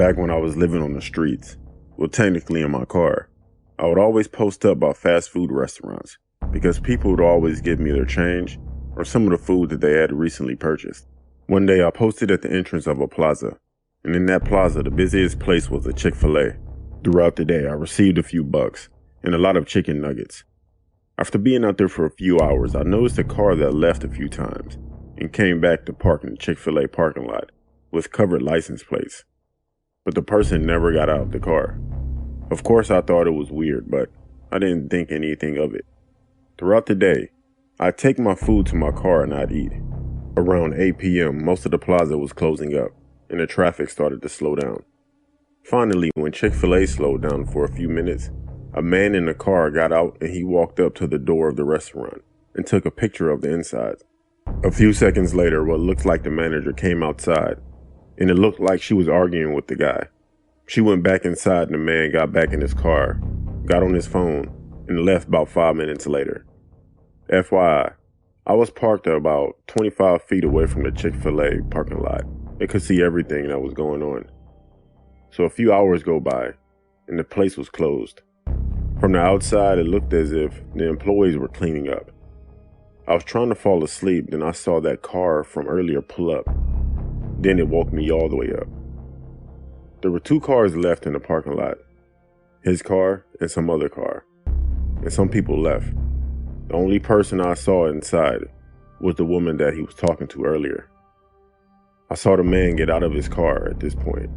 back when I was living on the streets, well, technically in my car, I would always post up about fast food restaurants because people would always give me their change or some of the food that they had recently purchased. One day I posted at the entrance of a plaza, and in that plaza the busiest place was a Chick-fil-A. Throughout the day I received a few bucks and a lot of chicken nuggets. After being out there for a few hours, I noticed a car that left a few times and came back to park in the Chick-fil-A parking lot with covered license plates. But the person never got out of the car. Of course I thought it was weird, but I didn't think anything of it. Throughout the day, I'd take my food to my car and I'd eat. Around 8 p.m., most of the plaza was closing up, and the traffic started to slow down. Finally, when Chick-fil-A slowed down for a few minutes, a man in the car got out and he walked up to the door of the restaurant and took a picture of the inside. A few seconds later, what looked like the manager came outside, and it looked like she was arguing with the guy. She went back inside and the man got back in his car, got on his phone, and left about 5 minutes later. FYI, I was parked about 25 feet away from the Chick-fil-A parking lot and could see everything that was going on. So a few hours go by, and the place was closed. From the outside, it looked as if the employees were cleaning up. I was trying to fall asleep, then I saw that car from earlier pull up. Then it woke me all the way up. There were 2 cars left in the parking lot. His car and some other car. And some people left. The only person I saw inside was the woman that he was talking to earlier. I saw the man get out of his car at this point.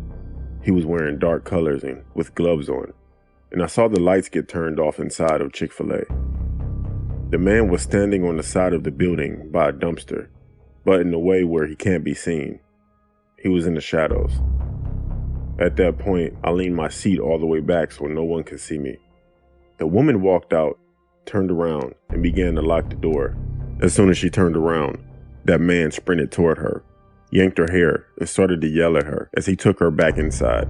He was wearing dark colors and with gloves on. And I saw the lights get turned off inside of Chick-fil-A. The man was standing on the side of the building by a dumpster, but in a way where he can't be seen. He was in the shadows. At that point, I leaned my seat all the way back so no one could see me. The woman walked out, turned around, and began to lock the door. As soon as she turned around, that man sprinted toward her, yanked her hair, and started to yell at her as he took her back inside.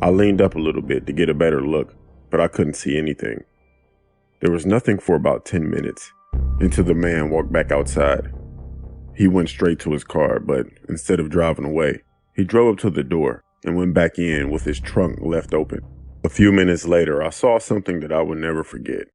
I leaned up a little bit to get a better look, but I couldn't see anything. There was nothing for about 10 minutes, until the man walked back outside. He went straight to his car, but instead of driving away, he drove up to the door and went back in with his trunk left open. A few minutes later, I saw something that I would never forget.